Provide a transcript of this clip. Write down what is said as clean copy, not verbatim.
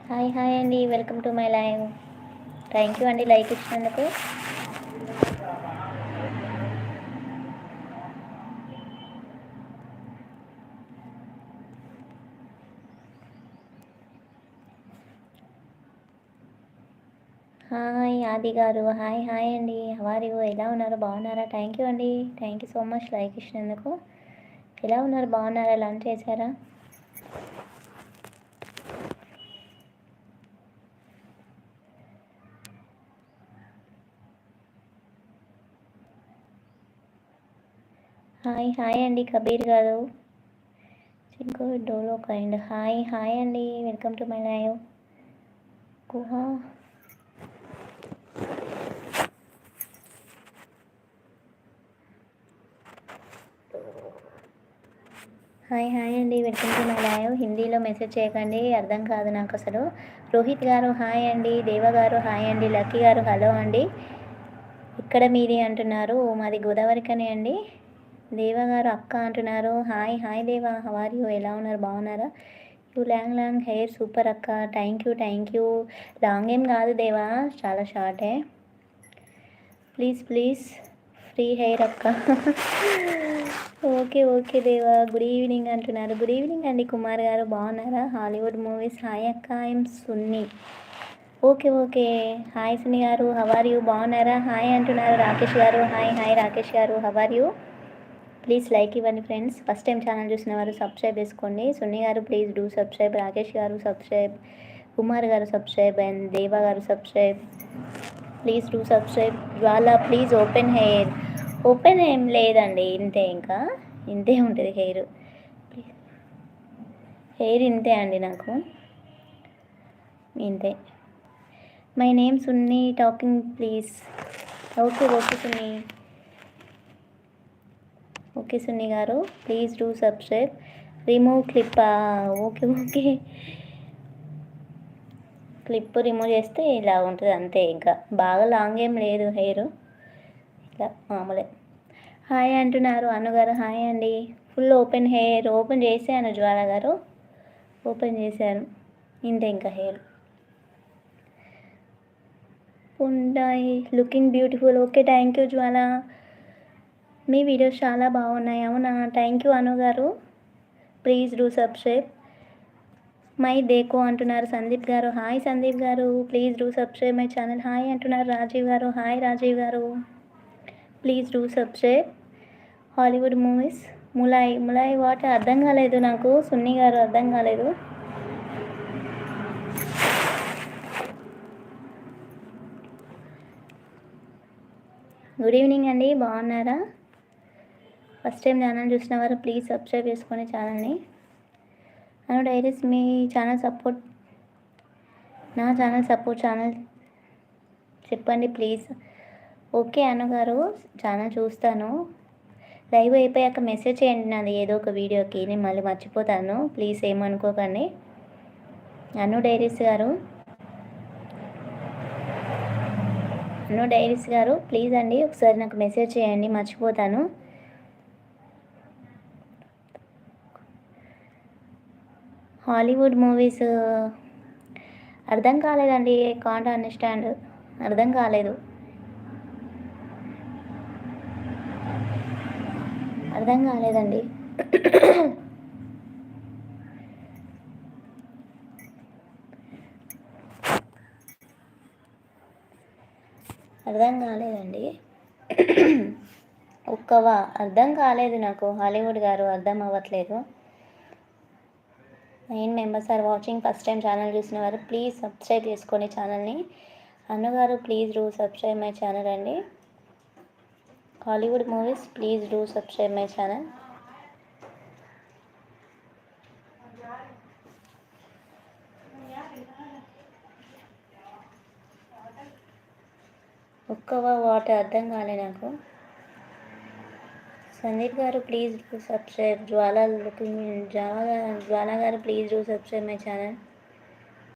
Hi hi అండి, welcome to my live. Thank you అండి like ఇచ్చినందుకు. హాయ్ ఆది గారు, హాయ్ హాయ్ అండి. హవారు ఎలా ఉన్నారు, బాగున్నారా? థ్యాంక్ యూ అండి, thank you so much like ఇచ్చినందుకు. ఎలా ఉన్నారు, బాగున్నారా? లంచ్ చేశారా? హాయ్ హాయ్ అండి కబీర్ గారు, చింకో డోలో కైండ్. హాయ్ హాయ్ అండి, వెల్కమ్ టు మై లైవ్. కుహా హాయ్ హాయ్ అండి, వెల్కమ్ టు మై లైవ్. హిందీలో మెసేజ్ చేయకండి, అర్థం కాదు నాకు అసలు. రోహిత్ గారు హాయ్ అండి, దేవ గారు హాయ్ అండి, లక్కీ గారు హలో అండి. ఇక్కడ మీది అంటున్నారు, మాది గోదావరికనే అండి. దేవ గారు అక్క అంటున్నారు. Hi hi Deva, how are you, ఎలా ఉన్నారు, బాగున్నారా? You long long hair super అక్క. Thank you. లాంగ్ ఏం కాదు దేవా, చాలా షార్టే. ప్లీజ్ ఫ్రీ హెయిర్ అక్క. ఓకే దేవా, గుడ్ ఈవినింగ్ అంటున్నారు. గుడ్ ఈవినింగ్ అండి కుమార్ గారు, బాగున్నారా? హాలీవుడ్ మూవీస్ హాయ్ అక్క, I'm Sunny. Okay hi Sunny గారు, హవార్ యూ, బాగున్నారా? హాయ్ అంటున్నారు రాకేష్ గారు. హాయ్ రాకేష్ గారు, హవార్ యూ. ప్లీజ్ లైక్ ఇవ్వండి ఫ్రెండ్స్. ఫస్ట్ టైం ఛానల్ చూసిన వారు సబ్స్క్రైబ్ చేసుకోండి. సున్ని గారు ప్లీజ్ డూ సబ్స్క్రైబ్, రాకేష్ గారు సబ్స్క్రైబ్, కుమార్ గారు సబ్స్క్రైబ్, అండ్ దేవా గారు subscribe. Please do subscribe. Jwala please open hair. Open ఏం లేదండి, ఇంతే, ఇంకా ఇంతే ఉంటుంది హెయిర్ ఇంతే అండి నాకు, ఇంతే. My name Sunny talking please. Okay Sunny. Okay Sunny గారు, please do subscribe. Remove clip. Okay clip remove చేస్తే ఇలా ఉంటుంది అంతే, ఇంకా బాగా లాంగ్ ఏం లేదు హెయిర్, ఇలా మామూలే. హాయ్ అంటున్నారు అన్నగారు. హాయ్ అండి. ఫుల్ ఓపెన్ హెయిర్, ఓపెన్ చేశాను జ్వాల గారు, ఓపెన్ చేశాను, ఇంతే ఇంకా హెయిర్. ఉంటాయి looking beautiful. Okay thank you Jwala, మీ వీడియోస్ చాలా బాగున్నాయి. అవునా, థ్యాంక్ యూ అను గారు. Please do subscribe. మై దేకో అంటున్నారు సందీప్ గారు. హాయ్ సందీప్ గారు, please do subscribe my channel. Hi అంటున్నారు రాజీవ్ గారు. హాయ్ రాజీవ్ గారు, please do subscribe. Hollywood movies ములాయి వాట్ అర్థం కాలేదు నాకు సున్ని గారు, అర్థం కాలేదు. గుడ్ ఈవినింగ్ అండి, బాగున్నారా? ఫస్ట్ టైం ఛానల్ చూసిన వారు ప్లీజ్ సబ్స్క్రైబ్ చేసుకోండి ఛానల్ని. అను డైరీస్ మీ ఛానల్ సపోర్ట్, నా ఛానల్ చెప్పండి ప్లీజ్. ఓకే అను గారు, ఛానల్ చూస్తాను. లైవ్ అయిపోయాక మెసేజ్ చేయండి నాది ఏదో ఒక వీడియోకి, నేను మళ్ళీ మర్చిపోతాను, ప్లీజ్ ఏమనుకోకండి. అను డైరీస్ గారు ప్లీజ్ అండి ఒకసారి నాకు మెసేజ్ చేయండి, మర్చిపోతాను. హాలీవుడ్ మూవీస్ అర్థం కాలేదండి, కాంట్ అండర్స్టాండ్, అర్థం కాలేదు. అర్థం కాలేదండి. అర్థం కాలేదు నాకు హాలీవుడ్ గారు, అర్థం అవ్వట్లేదు. 9 members are watching. First time channel చూసిన వారు ప్లీజ్ సబ్స్క్రైబ్ చేసుకోండి ఛానల్ని. అన్నగారు please do subscribe my channel అండి. Hollywood movies please do subscribe my channel. What అర్థం కాలే నాకు. సందీప్ గారు ప్లీజ్ డూ సబ్స్క్రైబ్. జ్వాల గారు please do subscribe my channel.